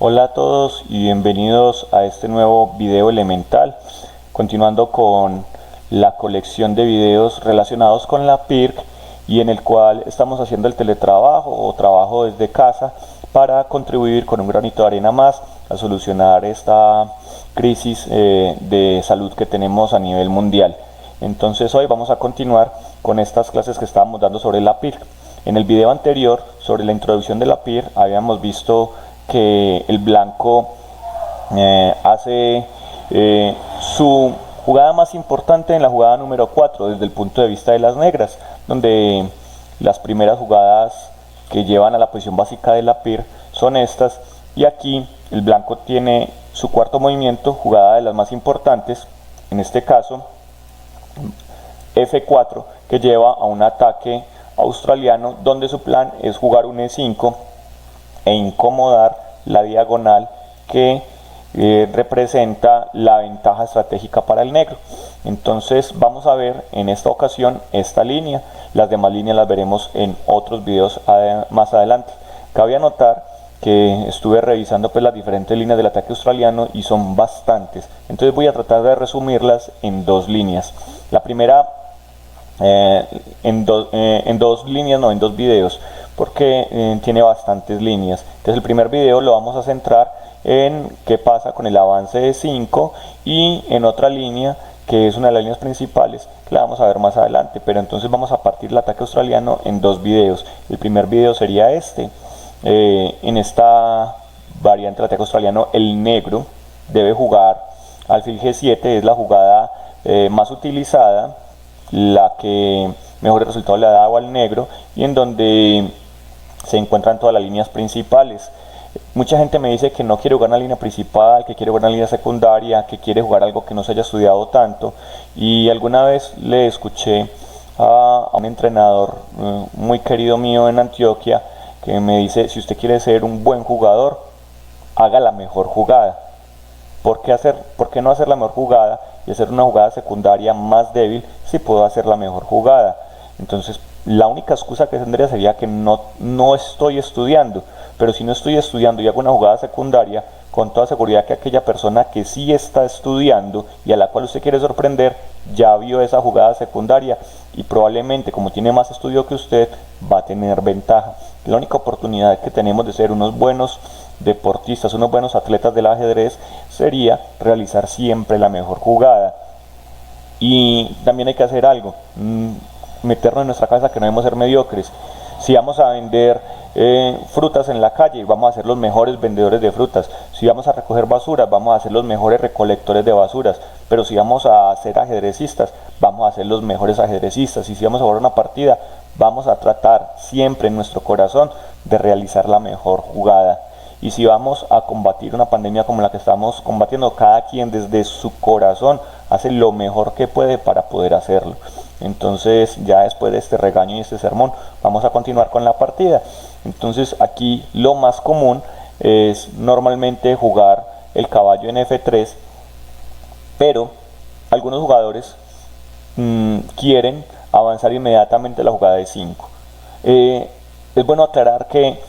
Hola a todos y bienvenidos a este nuevo video elemental, continuando con la colección de videos relacionados con la PIRC y en el cual estamos haciendo el teletrabajo o trabajo desde casa para contribuir con un granito de arena más a solucionar esta crisis de salud que tenemos a nivel mundial. Entonces hoy vamos a continuar con estas clases que estábamos dando sobre la PIRC. En el video anterior sobre la introducción de la PIRC habíamos visto que el blanco hace su jugada más importante en la jugada número 4 desde el punto de vista de las negras, donde las primeras jugadas que llevan a la posición básica de la PIRC son estas, y aquí el blanco tiene su cuarto movimiento, jugada de las más importantes, en este caso F4, que lleva a un ataque australiano donde su plan es jugar un E5 e incomodar la diagonal que representa la ventaja estratégica para el negro. Entonces vamos a ver en esta ocasión esta línea. Las demás líneas las veremos en otros videos más adelante. Cabe anotar que estuve revisando pues las diferentes líneas del ataque australiano y son bastantes, entonces voy a tratar de resumirlas en dos líneas. La primera en dos líneas, no en dos videos, porque tiene bastantes líneas. Entonces el primer video lo vamos a centrar en qué pasa con el avance de 5 y en otra línea que es una de las líneas principales que la vamos a ver más adelante, pero entonces vamos a partir el ataque australiano en dos videos. El primer video sería este. En esta variante del ataque australiano el negro debe jugar alfil G7, es la jugada más utilizada, la que mejor resultado le ha dado al negro y en donde se encuentran todas las líneas principales. Mucha gente me dice que no quiere jugar una línea principal, que quiere jugar una línea secundaria, que quiere jugar algo que no se haya estudiado tanto, y alguna vez le escuché a un entrenador muy querido mío en Antioquia que me dice: si usted quiere ser un buen jugador, haga la mejor jugada. ¿Por qué no hacer la mejor jugada y hacer una jugada secundaria más débil si puedo hacer la mejor jugada? Entonces la única excusa que tendría sería que no estoy estudiando, pero si no estoy estudiando y hago una jugada secundaria, con toda seguridad que aquella persona que sí está estudiando y a la cual usted quiere sorprender ya vio esa jugada secundaria y probablemente, como tiene más estudio que usted, va a tener ventaja. La única oportunidad que tenemos de ser unos buenos deportistas, unos buenos atletas del ajedrez, sería realizar siempre la mejor jugada. Y también hay que hacer algo, meternos en nuestra cabeza que no debemos ser mediocres. Si vamos a vender frutas en la calle, vamos a ser los mejores vendedores de frutas. Si vamos a recoger basuras, vamos a ser los mejores recolectores de basuras. Pero si vamos a ser ajedrecistas, vamos a ser los mejores ajedrecistas. Y si vamos a jugar una partida, vamos a tratar siempre en nuestro corazón de realizar la mejor jugada. Y si vamos a combatir una pandemia como la que estamos combatiendo, cada quien desde su corazón hace lo mejor que puede para poder hacerlo. Entonces ya después de este regaño y este sermón vamos a continuar con la partida. Entonces aquí lo más común es normalmente jugar el caballo en F3, pero algunos jugadores quieren avanzar inmediatamente la jugada de 5. Es bueno aclarar que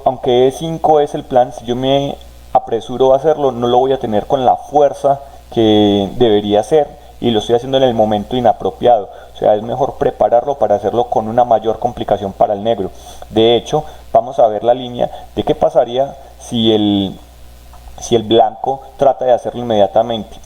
aunque E5 es el plan, si yo me apresuro a hacerlo, no lo voy a tener con la fuerza que debería ser, y lo estoy haciendo en el momento inapropiado. O sea, es mejor prepararlo para hacerlo con una mayor complicación para el negro. De hecho, vamos a ver la línea de qué pasaría si el blanco trata de hacerlo inmediatamente.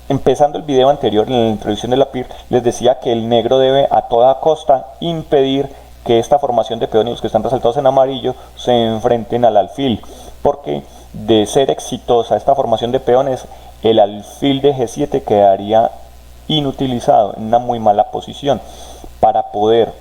Empezando el video anterior, en la introducción de la PIRC, les decía que el negro debe a toda costa impedir que esta formación de peones, los que están resaltados en amarillo, se enfrenten al alfil, porque de ser exitosa esta formación de peones, el alfil de G7 quedaría inutilizado, en una muy mala posición. Para poder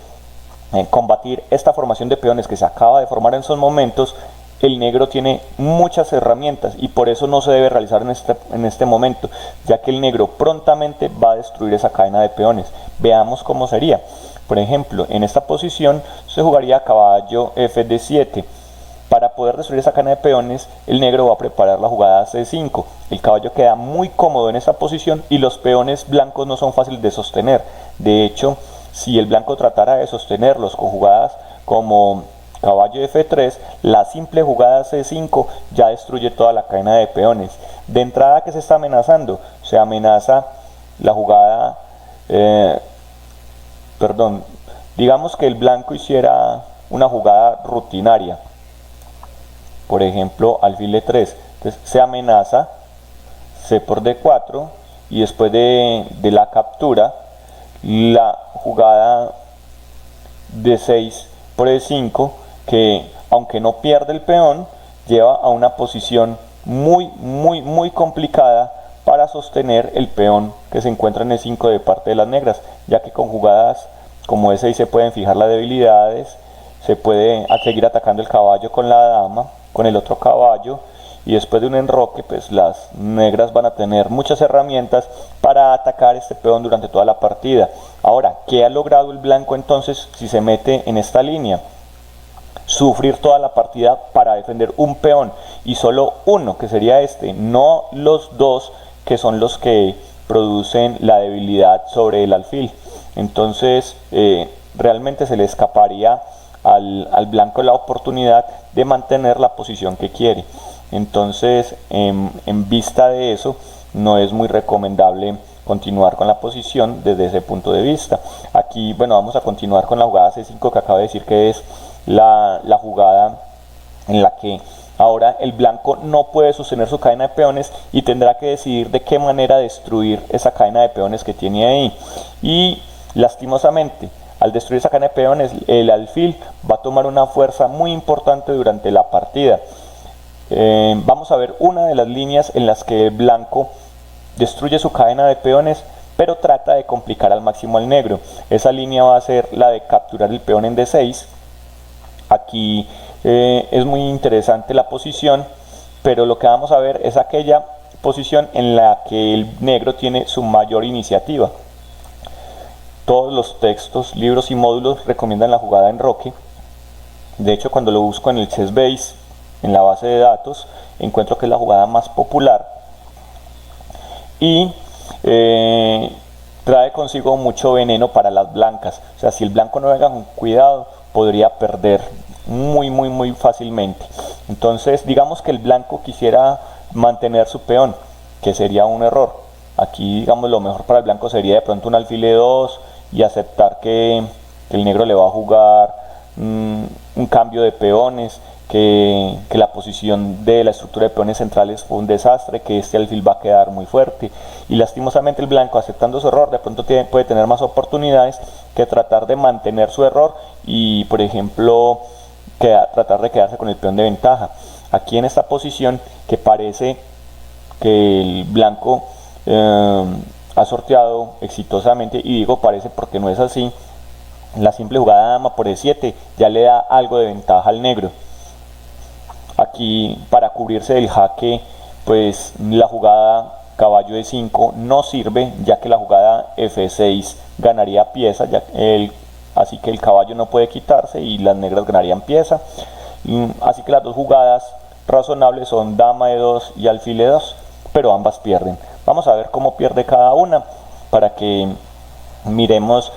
combatir esta formación de peones que se acaba de formar en esos momentos, el negro tiene muchas herramientas y por eso no se debe realizar en este momento, ya que el negro prontamente va a destruir esa cadena de peones. Veamos cómo sería. Por ejemplo, en esta posición se jugaría caballo F7. Para poder destruir esa cadena de peones, el negro va a preparar la jugada C5. El caballo queda muy cómodo en esta posición y los peones blancos no son fáciles de sostener. De hecho, si el blanco tratara de sostenerlos con jugadas como caballo F3, la simple jugada C5 ya destruye toda la cadena de peones. De entrada, ¿que se está amenazando? Se amenaza la jugada, digamos que el blanco hiciera una jugada rutinaria, por ejemplo alfil E3, entonces se amenaza C por D4 y después de la captura la jugada D6 por E5, que aunque no pierde el peón, lleva a una posición muy complicada para sostener el peón que se encuentra en E5 de parte de las negras, ya que con jugadas como E6 se pueden fijar las debilidades, se puede seguir atacando el caballo con la dama, con el otro caballo, y después de un enroque pues las negras van a tener muchas herramientas para atacar este peón durante toda la partida. Ahora, ¿qué ha logrado el blanco entonces si se mete en esta línea? Sufrir toda la partida para defender un peón, y solo uno, que sería este, no los dos que son los que producen la debilidad sobre el alfil. Entonces realmente se le escaparía al blanco la oportunidad de mantener la posición que quiere. Entonces en vista de eso no es muy recomendable continuar con la posición desde ese punto de vista. Aquí, bueno, vamos a continuar con la jugada C5, que acabo de decir que es la jugada en la que ahora el blanco no puede sostener su cadena de peones y tendrá que decidir de qué manera destruir esa cadena de peones que tiene ahí. Y lastimosamente, al destruir esa cadena de peones, el alfil va a tomar una fuerza muy importante durante la partida. Vamos a ver una de las líneas en las que el blanco destruye su cadena de peones, pero trata de complicar al máximo al negro. Esa línea va a ser la de capturar el peón en D6. Aquí es muy interesante la posición, pero lo que vamos a ver es aquella posición en la que el negro tiene su mayor iniciativa. Todos los textos, libros y módulos recomiendan la jugada enroque. De hecho, cuando lo busco en el ChessBase, en la base de datos, encuentro que es la jugada más popular y trae consigo mucho veneno para las blancas. O sea, si el blanco no juega con cuidado, podría perder muy fácilmente. Entonces, digamos que el blanco quisiera mantener su peón, que sería un error. Aquí, digamos, lo mejor para el blanco sería de pronto un alfil E2 y aceptar que el negro le va a jugar un cambio de peones, que la posición de la estructura de peones centrales fue un desastre, que este alfil va a quedar muy fuerte, y lastimosamente el blanco, aceptando su error, de pronto puede tener más oportunidades que tratar de mantener su error y, por ejemplo, tratar de quedarse con el peón de ventaja. Aquí en esta posición, que parece que el blanco ha sorteado exitosamente, y digo parece porque no es así, la simple jugada dama por E7 ya le da algo de ventaja al negro. Aquí, para cubrirse del jaque, pues la jugada caballo E5 no sirve, ya que la jugada F6 ganaría pieza, así que el caballo no puede quitarse y las negras ganarían pieza. Así que las dos jugadas razonables son dama E2 y alfil E2, pero ambas pierden. Vamos a ver cómo pierde cada una para que miremos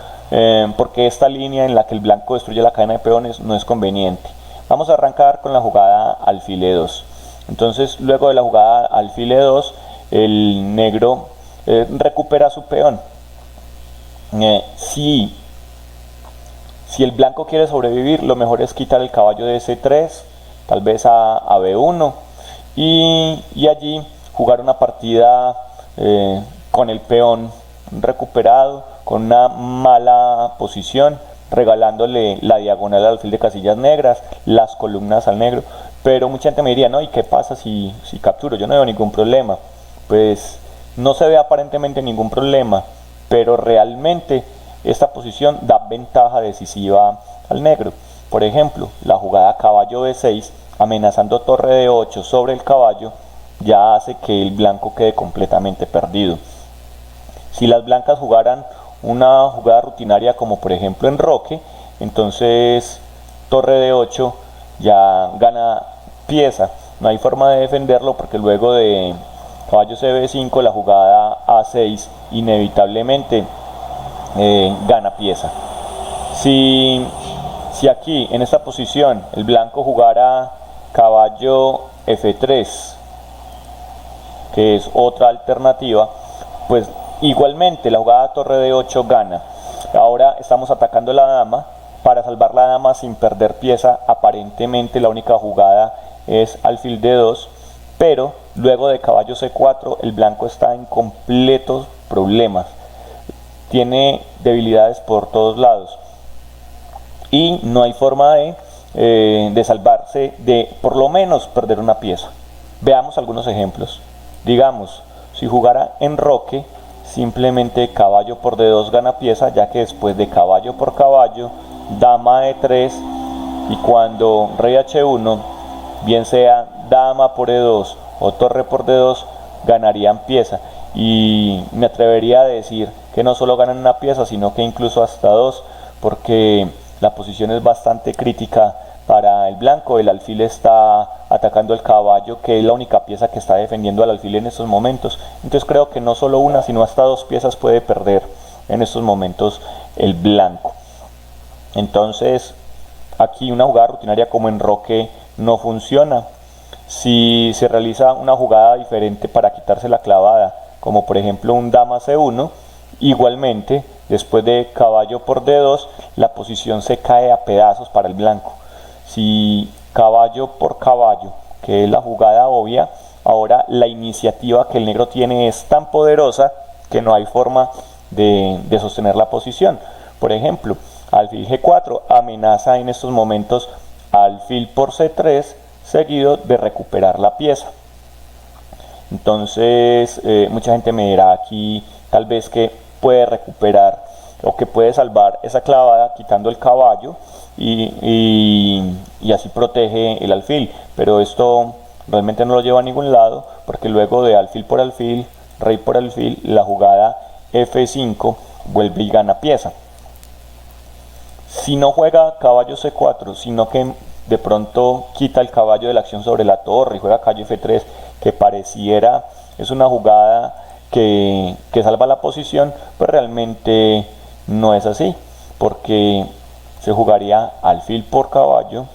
por qué esta línea en la que el blanco destruye la cadena de peones no es conveniente. Vamos a arrancar con la jugada alfil E2. Entonces, luego de la jugada alfil E2, el negro recupera su peón. Si el blanco quiere sobrevivir, lo mejor es quitar el caballo de C3, tal vez a B1, y allí jugar una partida con el peón recuperado, con una mala posición, regalándole la diagonal al alfil de casillas negras, las columnas al negro. Pero mucha gente me diría, no, ¿y qué pasa si capturo? Yo no veo ningún problema. Pues no se ve aparentemente ningún problema, pero realmente esta posición da ventaja decisiva al negro. Por ejemplo, la jugada caballo B6, amenazando torre de 8 sobre el caballo, ya hace que el blanco quede completamente perdido. Si las blancas jugaran una jugada rutinaria como por ejemplo enroque, entonces torre de 8 ya gana pieza, no hay forma de defenderlo, porque luego de caballo CB5 la jugada A6 inevitablemente gana pieza. Si Si aquí en esta posición el blanco jugara caballo F3, que es otra alternativa, pues igualmente la jugada torre D8 gana. Ahora estamos atacando la dama para salvar la dama sin perder pieza. Aparentemente la única jugada es alfil D2, pero luego de caballo C4 el blanco está en completos problemas, tiene debilidades por todos lados y no hay forma de salvarse de por lo menos perder una pieza. Veamos algunos ejemplos. Digamos, si jugara enroque, simplemente caballo por D2 gana pieza, ya que después de caballo por caballo, dama E3 y cuando rey H1, bien sea dama por E2 o torre por D2, ganarían pieza. Y me atrevería a decir que no solo ganan una pieza, sino que incluso hasta dos, porque la posición es bastante crítica para el blanco. El alfil está atacando el caballo, que es la única pieza que está defendiendo al alfil en estos momentos. Entonces creo que no solo una, sino hasta dos piezas puede perder en estos momentos el blanco. Entonces aquí una jugada rutinaria como enroque no funciona. Si se realiza una jugada diferente para quitarse la clavada, como por ejemplo un dama C1, igualmente después de caballo por D2 la posición se cae a pedazos para el blanco. Si caballo por caballo, que es la jugada obvia, ahora la iniciativa que el negro tiene es tan poderosa que no hay forma de sostener la posición. Por ejemplo, alfil G4 amenaza en estos momentos alfil por C3 seguido de recuperar la pieza. Entonces mucha gente me dirá aquí tal vez que puede recuperar o que puede salvar esa clavada quitando el caballo y así protege el alfil, pero esto realmente no lo lleva a ningún lado, porque luego de alfil por alfil, rey por alfil, la jugada F5 vuelve y gana pieza. Si no juega caballo C4, sino que de pronto quita el caballo de la acción sobre la torre y juega caballo F3, que pareciera es una jugada que salva la posición, pues realmente no es así, porque se jugaría alfil por caballo,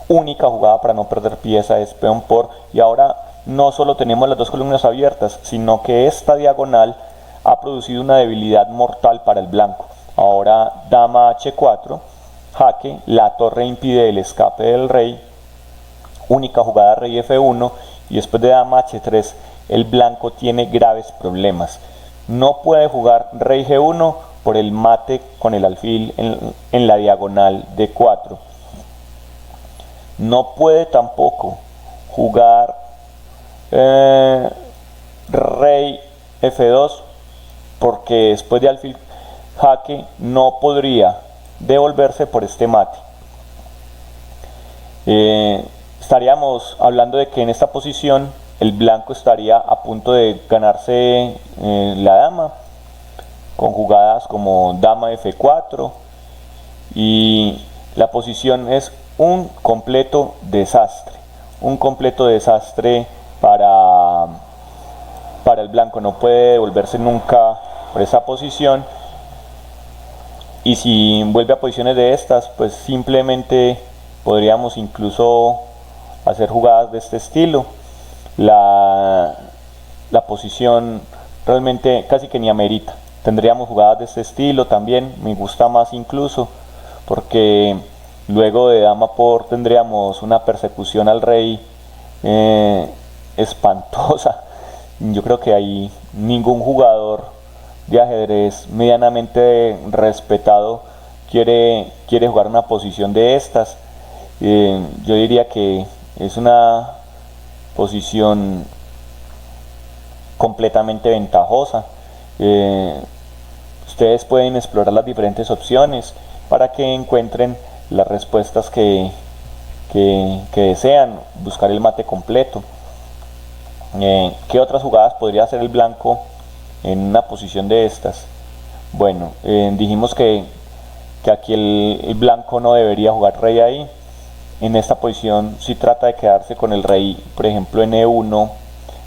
única jugada para no perder pieza es peón por, y ahora no solo tenemos las dos columnas abiertas, sino que esta diagonal ha producido una debilidad mortal para el blanco. Ahora dama H4, jaque, la torre impide el escape del rey, única jugada rey F1, y después de dama H3 el blanco tiene graves problemas. No puede jugar rey G1 por el mate con el alfil en la diagonal D4. No puede tampoco jugar rey F2 porque después de alfil jaque no podría devolverse por este mate. Estaríamos hablando de que en esta posición el blanco estaría a punto de ganarse la dama con jugadas como dama F4, y la posición es un completo desastre para el blanco. No puede devolverse nunca por esa posición, y si vuelve a posiciones de estas, pues simplemente podríamos incluso hacer jugadas de este estilo. La posición realmente casi que ni amerita. Tendríamos jugadas de este estilo también, me gusta más incluso, porque luego de dama por tendríamos una persecución al rey espantosa. Yo creo que ahí ningún jugador de ajedrez medianamente respetado quiere jugar una posición de estas. Yo diría que es una posición completamente ventajosa. Ustedes pueden explorar las diferentes opciones para que encuentren las respuestas que desean, buscar el mate completo. ¿Qué otras jugadas podría hacer el blanco en una posición de estas? Bueno, dijimos que aquí el blanco no debería jugar rey ahí. En esta posición si trata de quedarse con el rey, por ejemplo en E1,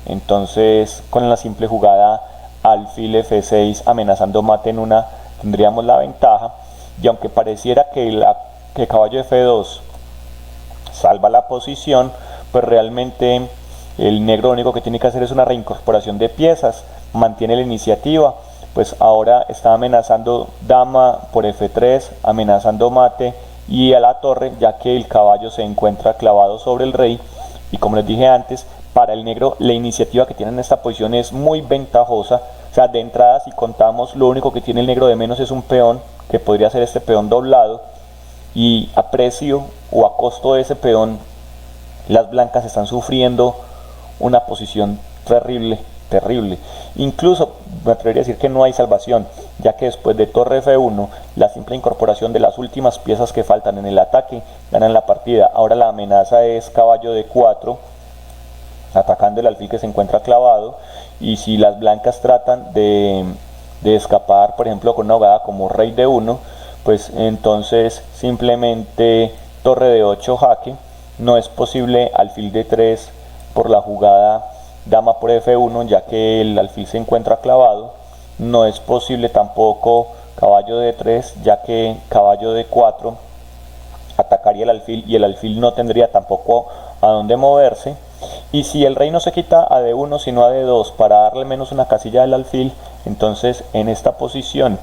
entonces con la simple jugada alfil F6 amenazando mate en una tendríamos la ventaja. y aunque pareciera que caballo F2 salva la posición, pues realmente el negro lo único que tiene que hacer es una reincorporación de piezas, mantiene la iniciativa, pues ahora está amenazando dama por F3, amenazando mate y a la torre, ya que el caballo se encuentra clavado sobre el rey. Y como les dije antes, para el negro la iniciativa que tiene en esta posición es muy ventajosa. O sea, de entrada, si contamos, lo único que tiene el negro de menos es un peón, que podría ser este peón doblado, y a precio o a costo de ese peón las blancas están sufriendo una posición terrible. Incluso me atrevería a decir que no hay salvación, ya que después de torre F1, la simple incorporación de las últimas piezas que faltan en el ataque ganan la partida. Ahora la amenaza es caballo D4, atacando el alfil que se encuentra clavado, y si las blancas tratan de escapar, por ejemplo con una jugada como rey D1, pues entonces simplemente torre D8 jaque. No es posible alfil D3 por la jugada dama por F1, ya que el alfil se encuentra clavado. No es posible tampoco caballo D3, ya que caballo D4 atacaría el alfil y el alfil no tendría tampoco a dónde moverse. Y si el rey no se quita a D1 sino a D2 para darle menos una casilla del alfil, entonces en esta posición,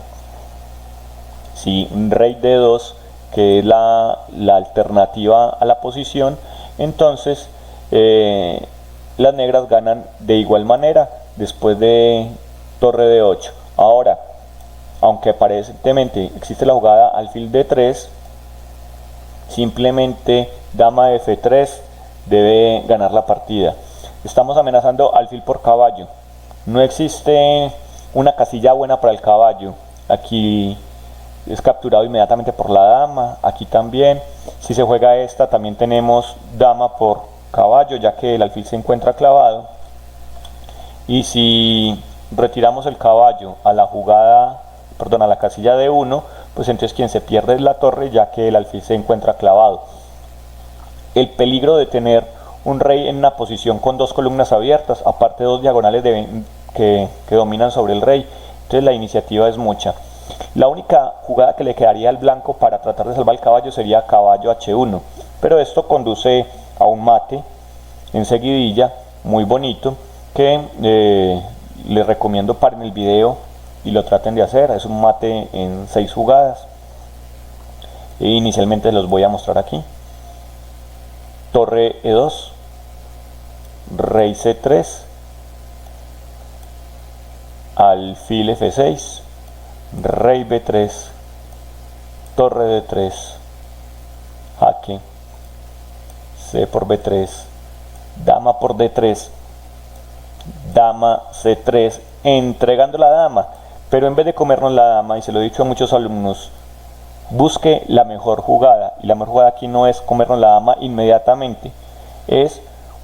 si rey D2, que es la alternativa a la posición, entonces las negras ganan de igual manera después de torre D8. Ahora, aunque aparentemente existe la jugada alfil D3, simplemente dama F3 debe ganar la partida. Estamos amenazando alfil por caballo. No existe una casilla buena para el caballo. Aquí es capturado inmediatamente por la dama. Aquí también. Si se juega esta, también tenemos dama por caballo, ya que el alfil se encuentra clavado. Y si retiramos el caballo a la jugada, perdón, a la casilla de 1, pues entonces quien se pierde es la torre, ya que el alfil se encuentra clavado. El peligro de tener un rey en una posición con dos columnas abiertas, aparte dos diagonales que dominan sobre el rey, entonces la iniciativa es mucha. La única jugada que le quedaría al blanco para tratar de salvar el caballo sería caballo H1, pero esto conduce a un mate en seguidilla muy bonito, que les recomiendo paren el video y lo traten de hacer. Es un mate en 6 jugadas e inicialmente los voy a mostrar aquí. Torre E2, rey C3, alfil F6, rey B3, torre D3, jaque, C por B3, dama por D3, dama C3, entregando la dama, pero en vez de comernos la dama, y se lo he dicho a muchos alumnos, busque la mejor jugada, y la mejor jugada aquí no es comernos la dama inmediatamente, es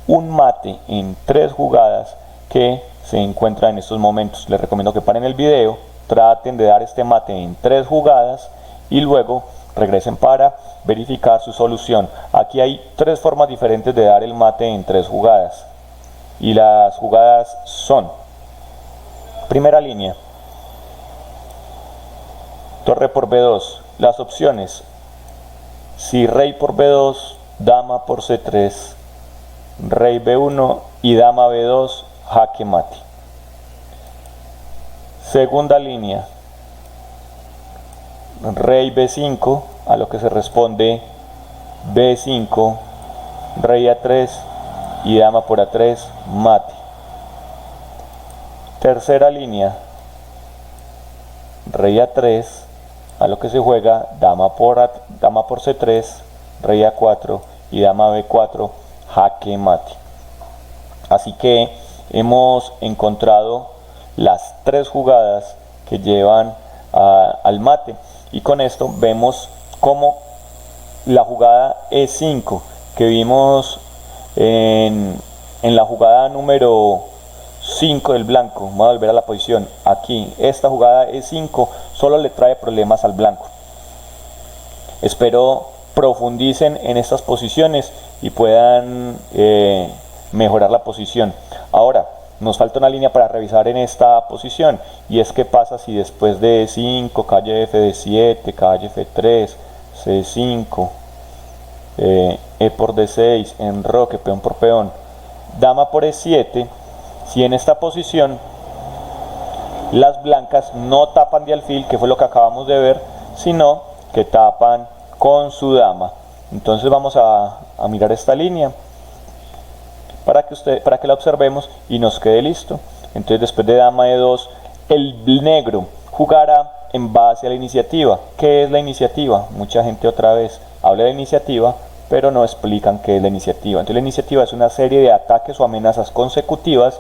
un mate en 3 jugadas que se encuentra en estos momentos. Les recomiendo que paren el video, traten de dar este mate en 3 jugadas y luego regresen para verificar su solución. Aquí hay 3 formas diferentes de dar el mate en 3 jugadas, y las jugadas son: primera línea, torre por B2. Las opciones: si rey por B2, dama por C3, rey B1 y dama B2, jaque mate. Segunda línea, rey B5, a lo que se responde B5, rey A3 y dama por A3, mate. Tercera línea, rey A3, a lo que se juega dama por C3, rey A4 y dama B4, jaque mate. Así que hemos encontrado las 3 jugadas que llevan al mate, y con esto vemos cómo la jugada E5 que vimos en la jugada número 5 del blanco, vamos a volver a la posición aquí, esta jugada E5 solo le trae problemas al blanco. Espero profundicen en estas posiciones y puedan mejorar la posición. Ahora, nos falta una línea para revisar en esta posición, y es qué pasa si después de E5, caballo F de 7, caballo F3, C5, E por D6, enroque, peón por peón, dama por E7, si en esta posición las blancas no tapan de alfil, que fue lo que acabamos de ver, sino que tapan con su dama. Entonces vamos a mirar esta línea para que la observemos y nos quede listo. Entonces después de dama E2, el negro jugará en base a la iniciativa. ¿Qué es la iniciativa? Mucha gente otra vez habla de iniciativa, pero no explican qué es la iniciativa. Entonces la iniciativa es una serie de ataques o amenazas consecutivas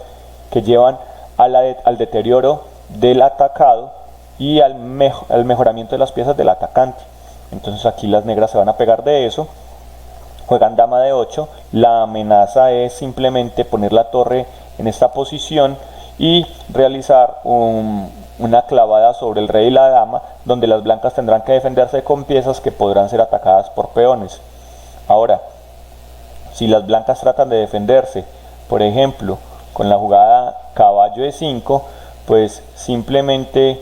que llevan al deterioro del atacado y al mejoramiento de las piezas del atacante. Entonces aquí las negras se van a pegar de eso, juegan dama de 8, la amenaza es simplemente poner la torre en esta posición y realizar una clavada sobre el rey y la dama, donde las blancas tendrán que defenderse con piezas que podrán ser atacadas por peones. Ahora, si las blancas tratan de defenderse, por ejemplo, con la jugada caballo E5, pues simplemente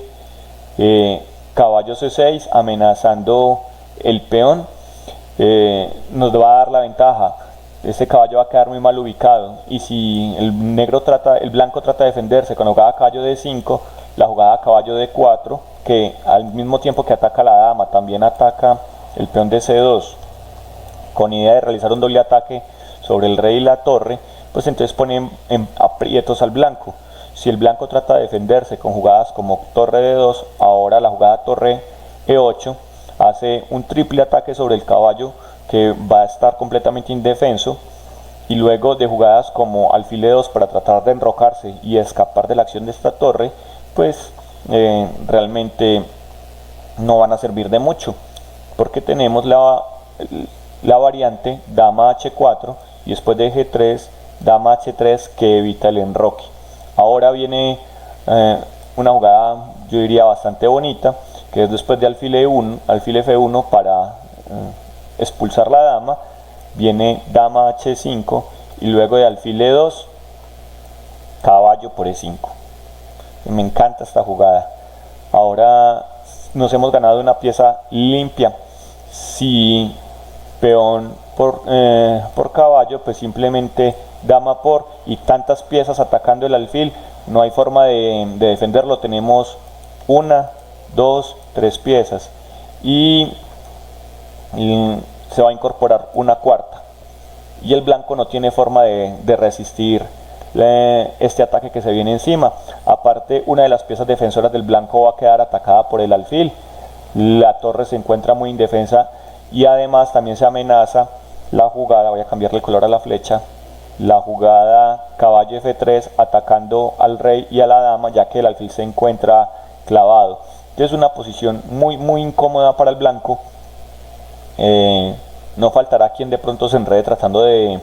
caballo C6 amenazando el peón nos va a dar la ventaja. Este caballo va a quedar muy mal ubicado, y si el blanco trata de defenderse con la jugada caballo D5, la jugada caballo D4, que al mismo tiempo que ataca a la dama también ataca el peón de C2, con idea de realizar un doble ataque sobre el rey y la torre, pues entonces ponen en aprietos al blanco. Si el blanco trata de defenderse con jugadas como torre D2, ahora la jugada torre E8 hace un triple ataque sobre el caballo que va a estar completamente indefenso, y luego de jugadas como alfil E2 para tratar de enrocarse y escapar de la acción de esta torre, pues realmente no van a servir de mucho, porque tenemos la variante dama H4 y después de G3 dama H3 que evita el enroque. Ahora viene una jugada, yo diría, bastante bonita, que es después de alfil F1 para expulsar la dama. Viene dama H5 y luego de alfil E2 caballo por E5. Me encanta esta jugada. Ahora nos hemos ganado una pieza limpia. Si peón por caballo, pues simplemente dama por, y tantas piezas atacando el alfil, no hay forma de defenderlo. Tenemos 1, 2, 3 piezas y se va a incorporar una cuarta, y el blanco no tiene forma de resistir este ataque que se viene encima. Aparte, una de las piezas defensoras del blanco va a quedar atacada por el alfil, la torre se encuentra muy indefensa, y además también se amenaza la jugada, voy a cambiarle el color a la flecha, la jugada caballo F3 atacando al rey y a la dama, ya que el alfil se encuentra clavado. Entonces es una posición muy incómoda para el blanco. No faltará quien de pronto se enrede tratando de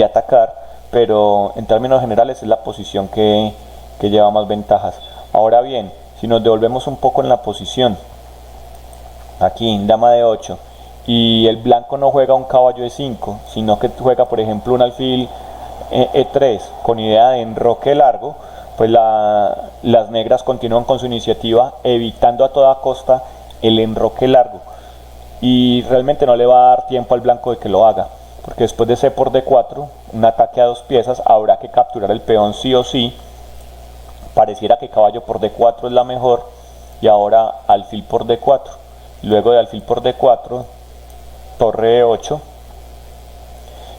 atacar, pero en términos generales es la posición que lleva más ventajas. Ahora bien, si nos devolvemos un poco en la posición, aquí en dama de 8, y el blanco no juega un caballo E5, sino que juega por ejemplo un alfil E3 con idea de enroque largo, pues las negras continúan con su iniciativa, evitando a toda costa el enroque largo, y realmente no le va a dar tiempo al blanco de que lo haga, porque después de C por D4, un ataque a 2 piezas, habrá que capturar el peón sí o sí. Pareciera que caballo por D4 es la mejor, y ahora alfil por D4, luego de alfil por D4 torre E8,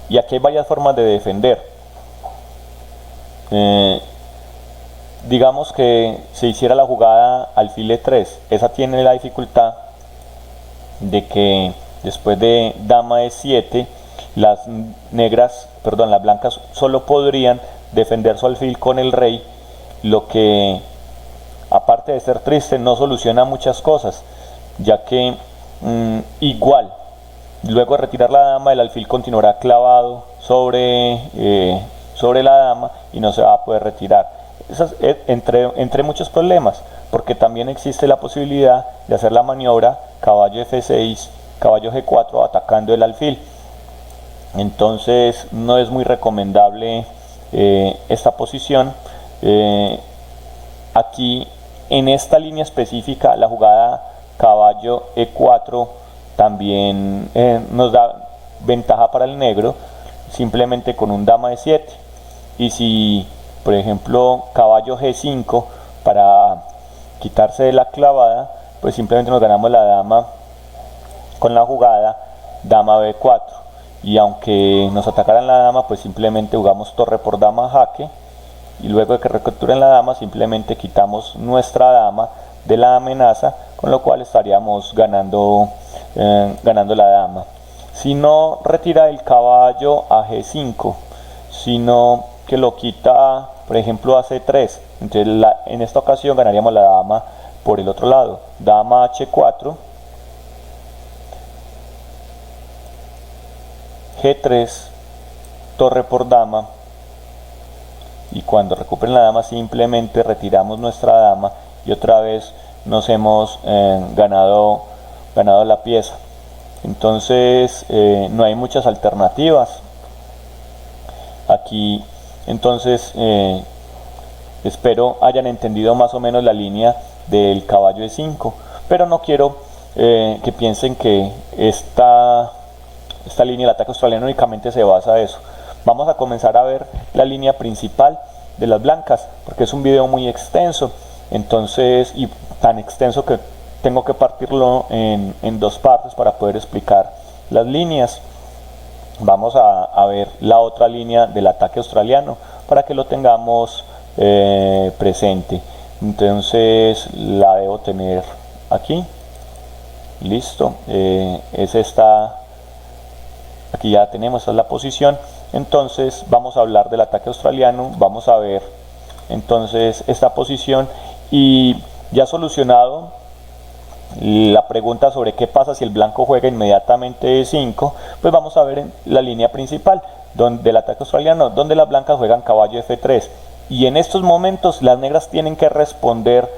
y aquí hay varias formas de defender. Digamos que se hiciera la jugada alfil E3, esa tiene la dificultad de que después de dama E7 las blancas solo podrían defender su alfil con el rey, lo que, aparte de ser triste, no soluciona muchas cosas, ya que igual luego de retirar la dama, el alfil continuará clavado sobre la dama y no se va a poder retirar. Eso es, entre muchos problemas, porque también existe la posibilidad de hacer la maniobra caballo F6, caballo G4 atacando el alfil. Entonces no es muy recomendable esta posición. Aquí en esta línea específica la jugada caballo E4 también nos da ventaja para el negro, simplemente con un dama E7. Y si por ejemplo caballo G5 para quitarse de la clavada, pues simplemente nos ganamos la dama con la jugada dama B4. Y aunque nos atacaran la dama, pues simplemente jugamos torre por dama jaque, y luego de que recapturen la dama simplemente quitamos nuestra dama de la amenaza, con lo cual estaríamos ganando la dama. Si no retira el caballo a G5, sino que lo quita por ejemplo a C3, entonces en esta ocasión ganaríamos la dama por el otro lado. Dama H4, G3, torre por dama, y cuando recuperen la dama simplemente retiramos nuestra dama y otra vez nos hemos ganado la pieza. Entonces no hay muchas alternativas aquí. Entonces espero hayan entendido más o menos la línea del caballo E5, pero no quiero que piensen que esta línea del ataque australiano únicamente se basa en eso. Vamos a comenzar a ver la línea principal de las blancas, porque es un video muy extenso, entonces, y tan extenso que tengo que partirlo en dos partes para poder explicar las líneas. Vamos a ver la otra línea del ataque australiano para que lo tengamos presente. Entonces la debo tener aquí, listo. Es esta, aquí ya tenemos, esta es la posición. Entonces vamos a hablar del ataque australiano, vamos a ver entonces esta posición, y ya solucionado la pregunta sobre qué pasa si el blanco juega inmediatamente E5, pues vamos a ver la línea principal del ataque australiano, donde las blancas juegan caballo F3, y en estos momentos las negras tienen que responder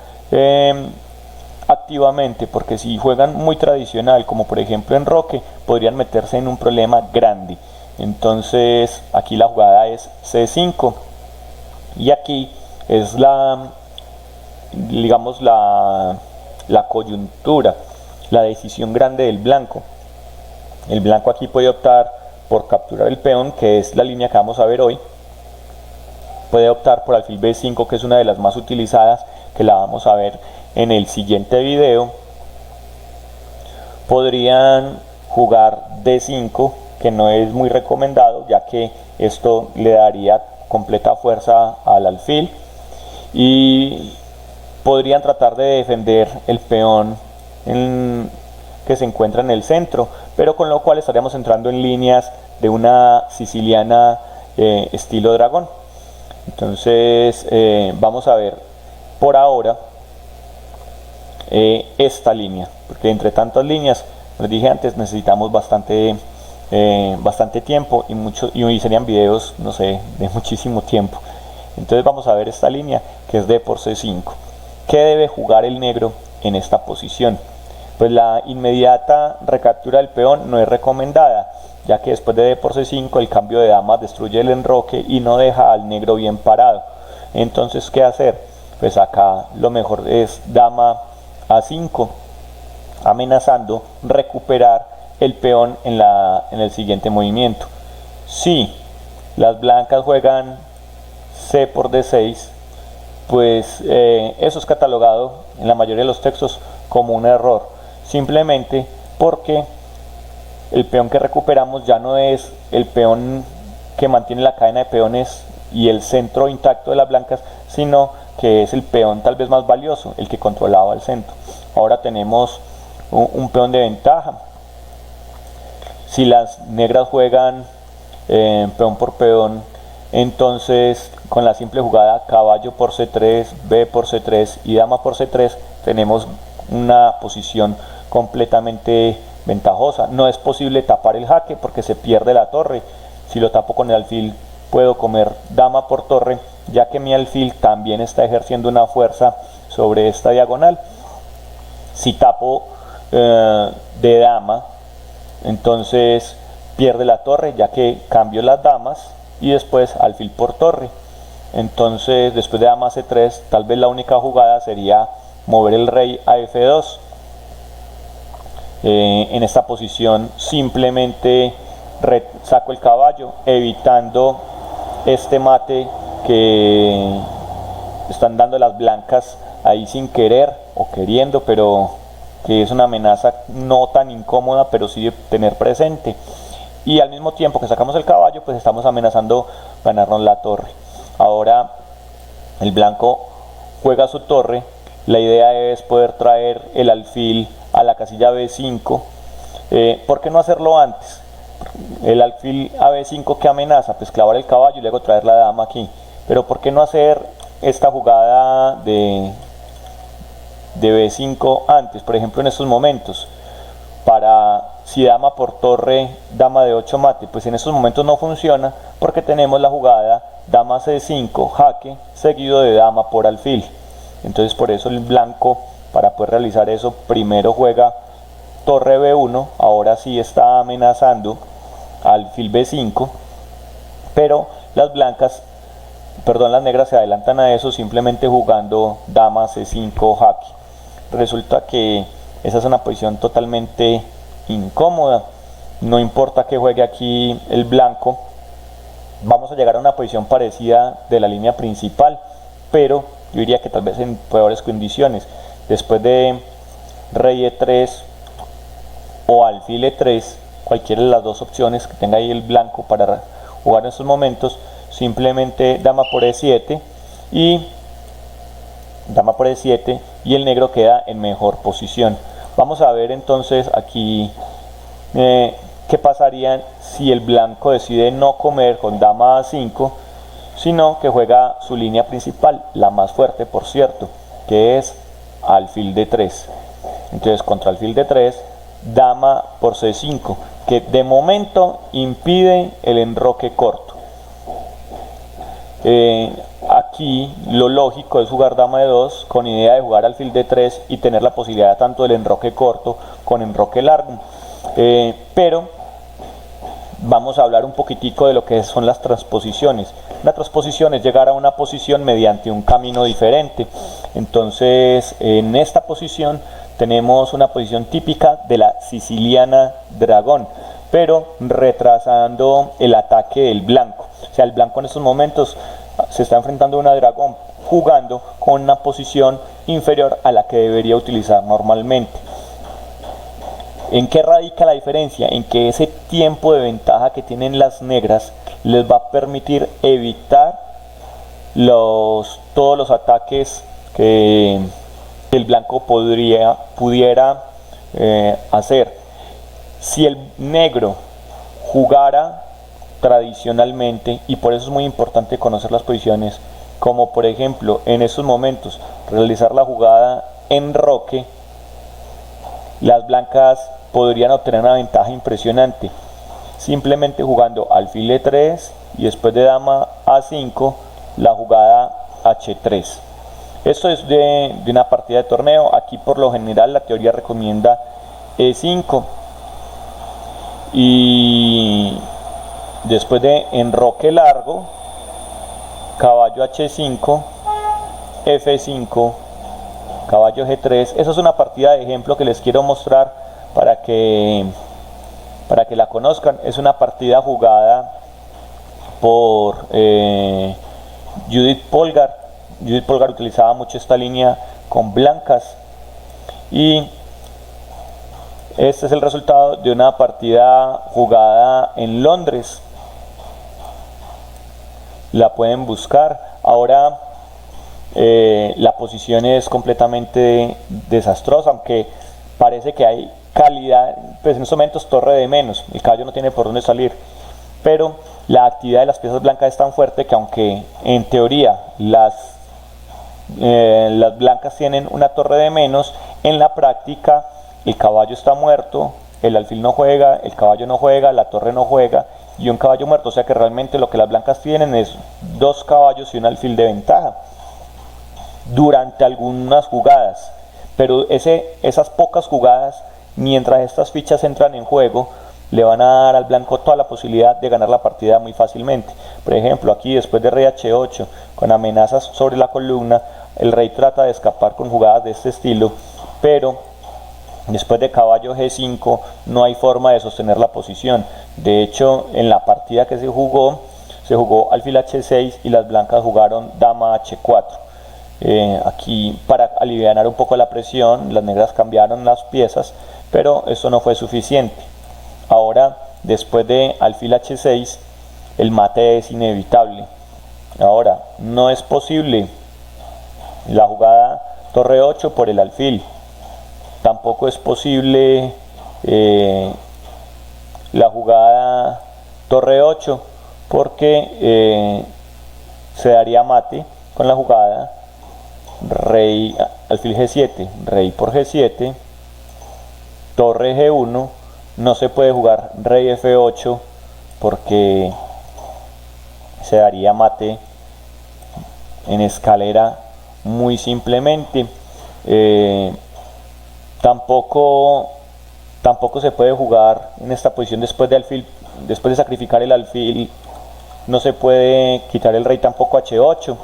activamente, porque si juegan muy tradicional, como por ejemplo en roque, podrían meterse en un problema grande. Entonces aquí la jugada es C5, y aquí es digamos la coyuntura, la decisión grande del blanco. El blanco aquí puede optar por capturar el peón, que es la línea que vamos a ver hoy. Puede optar por alfil B5, que es una de las más utilizadas, que la vamos a ver en el siguiente video. Podrían jugar D5, que no es muy recomendado, ya que esto le daría completa fuerza al alfil, y podrían tratar de defender el peón que se encuentra en el centro, pero con lo cual estaríamos entrando en líneas de una siciliana estilo dragón. Entonces vamos a ver por ahora esta línea, porque entre tantas líneas, les dije antes, necesitamos bastante tiempo y serían videos, no sé, de muchísimo tiempo. Entonces vamos a ver esta línea, que es D por C5. ¿Qué debe jugar el negro en esta posición? Pues la inmediata recaptura del peón no es recomendada, ya que después de D por C5 el cambio de damas destruye el enroque y no deja al negro bien parado. Entonces, ¿qué hacer? Pues acá lo mejor es dama A5, amenazando recuperar el peón en el siguiente movimiento. Si las blancas juegan C por D6, pues eso es catalogado en la mayoría de los textos como un error, simplemente porque el peón que recuperamos ya no es el peón que mantiene la cadena de peones y el centro intacto de las blancas, sino que es el peón tal vez más valioso, el que controlaba el centro. Ahora tenemos un peón de ventaja. Si las negras juegan peón por peón, entonces con la simple jugada caballo por C3, B por C3 y dama por C3 tenemos una posición completamente ventajosa. No es posible tapar el jaque porque se pierde la torre. Si lo tapo con el alfil puedo comer dama por torre, ya que mi alfil también está ejerciendo una fuerza sobre esta diagonal. Si tapo de dama, entonces pierde la torre, ya que cambio las damas y después alfil por torre. Entonces después de dama c3 tal vez la única jugada sería mover el rey a f2. En esta posición simplemente saco el caballo, evitando este mate que están dando las blancas ahí sin querer o queriendo, pero que es una amenaza no tan incómoda, pero sí de tener presente. Y al mismo tiempo que sacamos el caballo, pues estamos amenazando ganarnos la torre. Ahora el blanco juega su torre. La idea es poder traer el alfil a la casilla b5. ¿Por qué no hacerlo antes? El alfil a b5 que amenaza, pues clavar el caballo y luego traer la dama aquí. Pero ¿por qué no hacer esta jugada de b5 antes? Por ejemplo, en estos momentos, para si dama por torre, dama de 8 mate, pues en estos momentos no funciona porque tenemos la jugada dama c5 jaque seguido de dama por alfil. Entonces por eso el blanco, para poder realizar eso, primero juega torre b1. Ahora sí está amenazando alfil b5, pero las negras se adelantan a eso simplemente jugando dama c5 jaque. Resulta que esa es una posición totalmente incómoda. No importa que juegue aquí el blanco, vamos a llegar a una posición parecida de la línea principal, pero yo diría que tal vez en peores condiciones. Después de rey e3 o alfil e3, cualquiera de las dos opciones que tenga ahí el blanco para jugar en estos momentos, simplemente dama por e7 y el negro queda en mejor posición. Vamos a ver entonces aquí qué pasaría si el blanco decide no comer con dama a5, sino que juega su línea principal, la más fuerte por cierto, que es alfil d3. Entonces contra alfil d3, dama por c5, que de momento impide el enroque corto. Aquí lo lógico es jugar dama de 2 con idea de jugar alfil d3 y tener la posibilidad tanto del enroque corto con enroque largo. Pero vamos a hablar un poquitico de lo que son las transposiciones. La transposición es llegar a una posición mediante un camino diferente. Entonces en esta posición tenemos una posición típica de la siciliana dragón, pero retrasando el ataque del blanco. O sea, el blanco en estos momentos se está enfrentando a una dragón jugando con una posición inferior a la que debería utilizar normalmente. ¿En qué radica la diferencia? En que ese tiempo de ventaja que tienen las negras les va a permitir evitar todos los ataques que el blanco pudiera hacer. Si el negro jugara tradicionalmente, y por eso es muy importante conocer las posiciones, como por ejemplo en estos momentos realizar la jugada enroque, las blancas podrían obtener una ventaja impresionante simplemente jugando alfil e3 y después de dama a5 la jugada h3. Esto es de una partida de torneo. Aquí por lo general la teoría recomienda e5 y después de enroque largo, caballo h5, f5, caballo g3. Esa es una partida de ejemplo que les quiero mostrar para que la conozcan. Es una partida jugada por Judith Polgar. Judith Polgar utilizaba mucho esta línea con blancas y este es el resultado de una partida jugada en Londres. La pueden buscar. Ahora la posición es completamente desastrosa, aunque parece que hay calidad. Pues en estos momentos torre de menos, el caballo no tiene por dónde salir, pero la actividad de las piezas blancas es tan fuerte que aunque en teoría las blancas tienen una torre de menos, en la práctica el caballo está muerto, el alfil no juega, el caballo no juega, la torre no juega y un caballo muerto. O sea que realmente lo que las blancas tienen es dos caballos y un alfil de ventaja durante algunas jugadas, pero esas pocas jugadas, mientras estas fichas entran en juego, le van a dar al blanco toda la posibilidad de ganar la partida muy fácilmente. Por ejemplo, aquí después de rey h8 con amenazas sobre la columna, el rey trata de escapar con jugadas de este estilo, pero después de caballo g5 no hay forma de sostener la posición. De hecho, en la partida que se jugó alfil h6 y las blancas jugaron dama h4. Aquí, para aliviar un poco la presión, las negras cambiaron las piezas, pero eso no fue suficiente. Ahora, después de alfil h6, el mate es inevitable. Ahora, no es posible la jugada torre 8 por el alfil. Tampoco es posible la jugada torre 8 porque se daría mate con la jugada rey alfil g7, rey por g7, torre g1. No se puede jugar rey f8 porque se daría mate en escalera muy simplemente. Tampoco se puede jugar en esta posición después de sacrificar el alfil. No se puede quitar el rey tampoco h8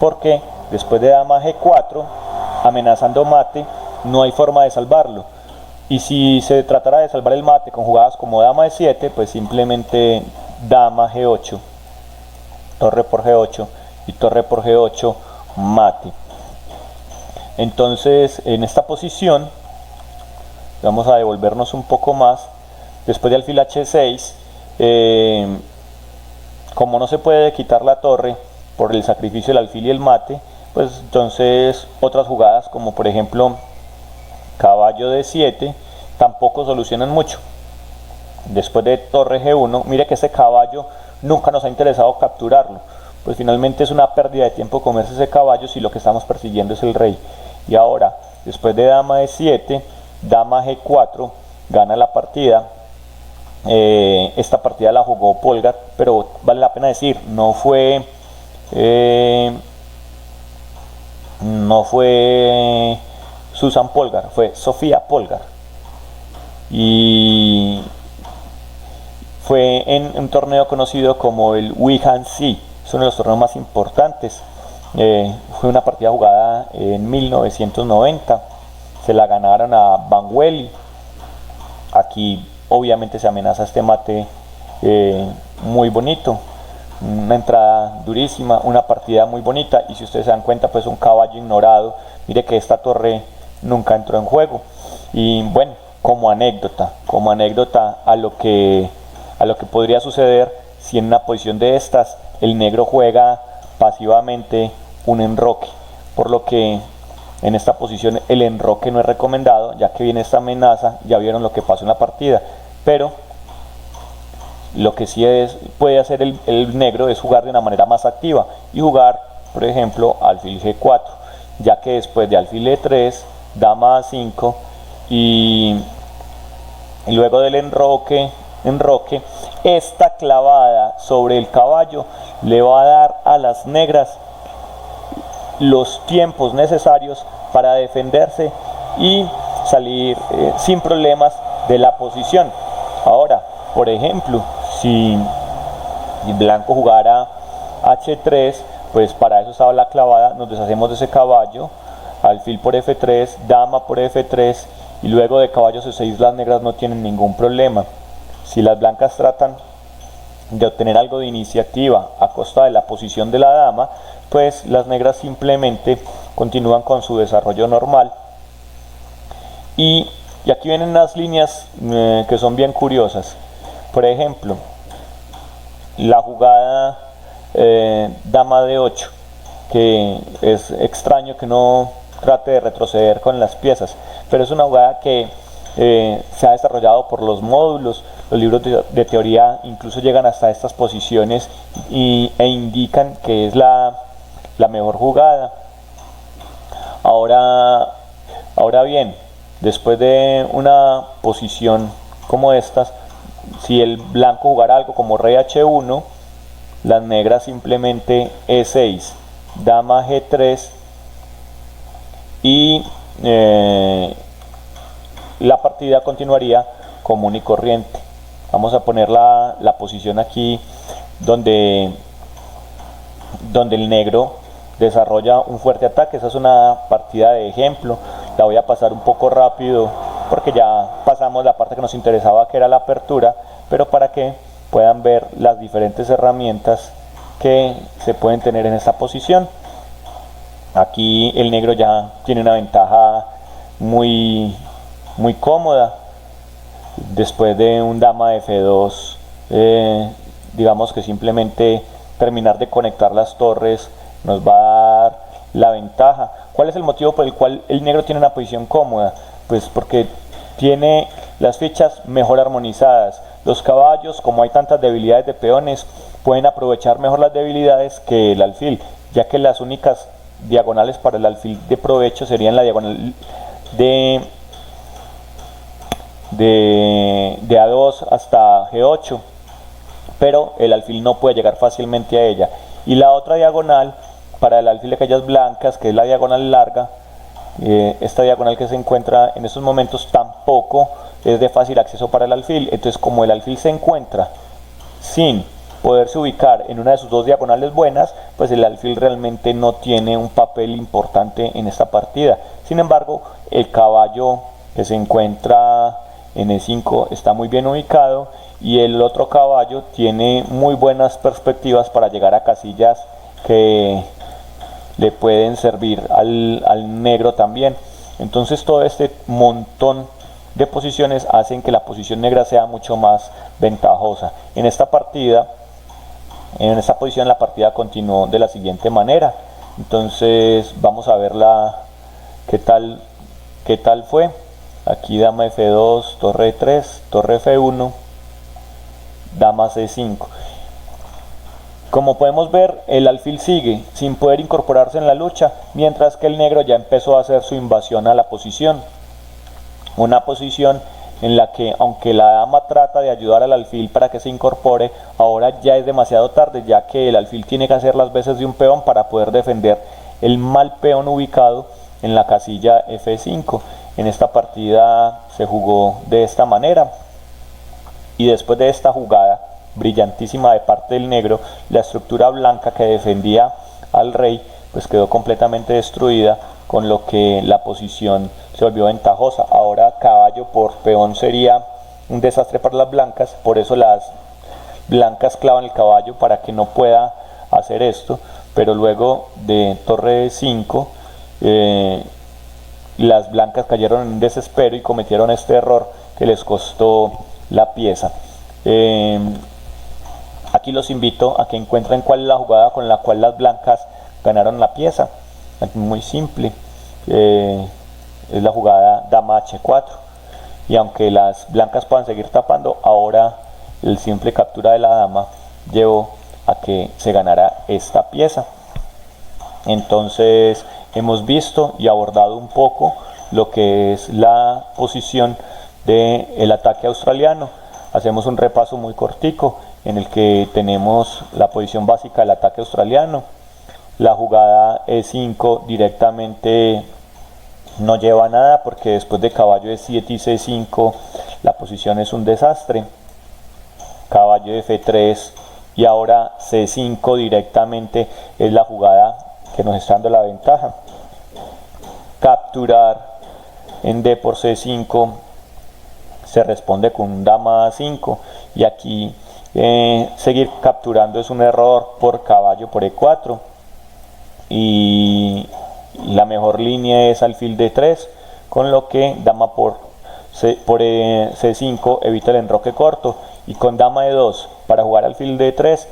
porque después de dama g4 amenazando mate no hay forma de salvarlo. Y si se tratara de salvar el mate con jugadas como dama e7, pues simplemente dama g8, torre por g8 y torre por g8, mate. Entonces, en esta posición vamos a devolvernos un poco más. Después de alfil h6, como no se puede quitar la torre por el sacrificio del alfil y el mate, pues entonces otras jugadas como por ejemplo caballo d7 tampoco solucionan mucho. Después de torre g1, mire que ese caballo nunca nos ha interesado capturarlo, pues finalmente es una pérdida de tiempo comerse ese caballo si lo que estamos persiguiendo es el rey. Y ahora, después de dama e7, dama g4 gana la partida. Esta partida la jugó Polgar, pero vale la pena decir, no fue Susan Polgar, fue Sofía Polgar, y fue en un torneo conocido como el Wihan-See, es uno de los torneos más importantes. Fue una partida jugada en 1990, se la ganaron a Van Welly. Aquí obviamente se amenaza este mate muy bonito, una entrada durísima, una partida muy bonita, y si ustedes se dan cuenta, pues un caballo ignorado. Mire que esta torre nunca entró en juego. Y bueno, como anécdota a lo que podría suceder si en una posición de estas el negro juega pasivamente un enroque, por lo que en esta posición el enroque no es recomendado, ya que viene esta amenaza. Ya vieron lo que pasó en la partida, pero lo que sí puede hacer el negro es jugar de una manera más activa y jugar, por ejemplo, alfil g4, ya que después de alfil e3, dama a5 y luego del enroque, esta clavada sobre el caballo le va a dar a las negras los tiempos necesarios para defenderse y salir sin problemas de la posición. Ahora, por ejemplo, si blanco jugara h3, pues para eso estaba la clavada. Nos deshacemos de ese caballo, alfil por f3, dama por f3, y luego de caballo c6 las negras no tienen ningún problema. Si las blancas tratan de obtener algo de iniciativa a costa de la posición de la dama, pues las negras simplemente continúan con su desarrollo normal. Y aquí vienen unas líneas que son bien curiosas. Por ejemplo, la jugada dama d8, que es extraño que no trate de retroceder con las piezas, pero es una jugada que se ha desarrollado por los módulos. Los libros de teoría incluso llegan hasta estas posiciones e indican que es la mejor jugada. Ahora bien, después de una posición como estas, si el blanco jugara algo como rey h1, las negras simplemente e6, dama g3 y la partida continuaría común y corriente. Vamos a poner la posición aquí donde el negro desarrolla un fuerte ataque. Esa es una partida de ejemplo, la voy a pasar un poco rápido porque ya pasamos la parte que nos interesaba, que era la apertura, pero para que puedan ver las diferentes herramientas que se pueden tener en esta posición. Aquí el negro ya tiene una ventaja muy cómoda. Después de un dama de F2, digamos que simplemente terminar de conectar las torres nos va a dar la ventaja. ¿Cuál es el motivo por el cual el negro tiene una posición cómoda? Pues porque tiene las fichas mejor armonizadas. Los caballos, como hay tantas debilidades de peones, pueden aprovechar mejor las debilidades que el alfil, ya que las únicas diagonales para el alfil de provecho serían la diagonal de A2 hasta G8, pero el alfil no puede llegar fácilmente a ella. Y la otra diagonal para el alfil de calles blancas, que es la diagonal larga, esta diagonal que se encuentra en estos momentos tampoco es de fácil acceso para el alfil. Entonces, como el alfil se encuentra sin poderse ubicar en una de sus dos diagonales buenas, pues el alfil realmente no tiene un papel importante en esta partida. Sin embargo, el caballo que se encuentra en E5 está muy bien ubicado, y el otro caballo tiene muy buenas perspectivas para llegar a casillas que le pueden servir al negro también. Entonces todo este montón de posiciones hacen que la posición negra sea mucho más ventajosa. En esta partida, en esta posición, la partida continuó de la siguiente manera. Entonces vamos a ver qué tal fue. Aquí dama F2, torre E3, torre F1, dama C5. Como podemos ver, el alfil sigue sin poder incorporarse en la lucha, mientras que el negro ya empezó a hacer su invasión a la posición. Una posición en la que, aunque la dama trata de ayudar al alfil para que se incorpore, ahora ya es demasiado tarde, ya que el alfil tiene que hacer las veces de un peón para poder defender el mal peón ubicado en la casilla F5. En esta partida se jugó de esta manera, y después de esta jugada brillantísima de parte del negro, la estructura blanca que defendía al rey pues quedó completamente destruida, con lo que la posición se volvió ventajosa. Ahora caballo por peón sería un desastre para las blancas, por eso las blancas clavan el caballo para que no pueda hacer esto, pero luego de torre 5 las blancas cayeron en desespero y cometieron este error que les costó la pieza. Aquí los invito a que encuentren cuál es la jugada con la cual las blancas ganaron la pieza. Muy simple, es la jugada dama H4, y aunque las blancas puedan seguir tapando, ahora el simple captura de la dama llevó a que se ganara esta pieza. Entonces hemos visto y abordado un poco lo que es la posición del ataque australiano. Hacemos un repaso muy cortico en el que tenemos la posición básica del ataque australiano. La jugada E5 directamente no lleva nada, porque después de caballo E7 y C5 la posición es un desastre. Caballo F3 y ahora C5 directamente es la jugada que nos está dando la ventaja. Capturar en D por C5 se responde con dama A5, y aquí seguir capturando es un error por caballo por E4, y la mejor línea es alfil D3, con lo que dama por C5 evita el enroque corto, y con dama E2 para jugar alfil D3,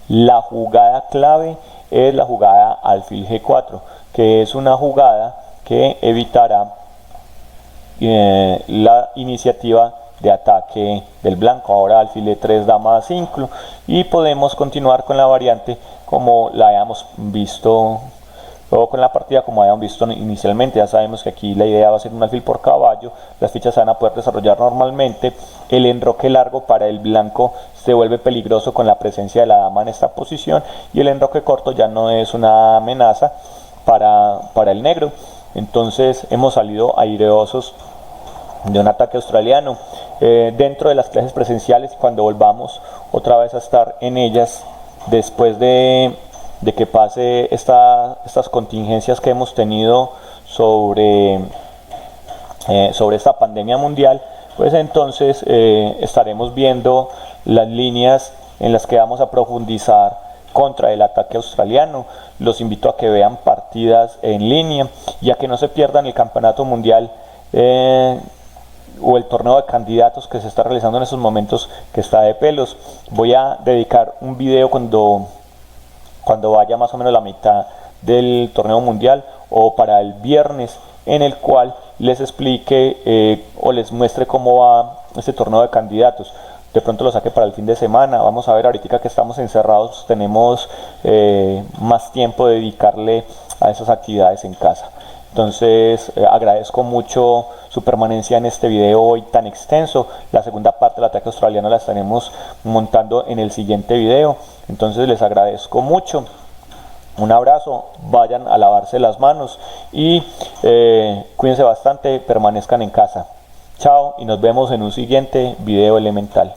la jugada clave es la jugada alfil G4, que es una jugada que evitará la iniciativa de ataque del blanco. Ahora alfil E3, dama A5, y podemos continuar con la variante como la habíamos visto, luego con la partida como habíamos visto inicialmente. Ya sabemos que aquí la idea va a ser un alfil por caballo, las fichas se van a poder desarrollar normalmente, el enroque largo para el blanco se vuelve peligroso con la presencia de la dama en esta posición, y el enroque corto ya no es una amenaza para el negro. Entonces hemos salido aireosos de un ataque australiano. dentro de las clases presenciales, cuando volvamos otra vez a estar en ellas después de que pase estas contingencias que hemos tenido sobre esta pandemia mundial, pues entonces estaremos viendo las líneas en las que vamos a profundizar contra el ataque australiano. Los invito a que vean partidas en línea y a que no se pierdan el campeonato mundial o el torneo de candidatos que se está realizando en estos momentos, que está de pelos. Voy a dedicar un video cuando vaya más o menos la mitad del torneo mundial, o para el viernes, en el cual les explique o les muestre cómo va este torneo de candidatos. De pronto lo saque para el fin de semana. Vamos a ver, ahorita que estamos encerrados tenemos más tiempo de dedicarle a esas actividades en casa. Entonces agradezco mucho su permanencia en este video hoy tan extenso. La segunda parte del ataque australiano la estaremos montando en el siguiente video. Entonces les agradezco mucho. Un abrazo, vayan a lavarse las manos y cuídense bastante, permanezcan en casa. Chao y nos vemos en un siguiente video elemental.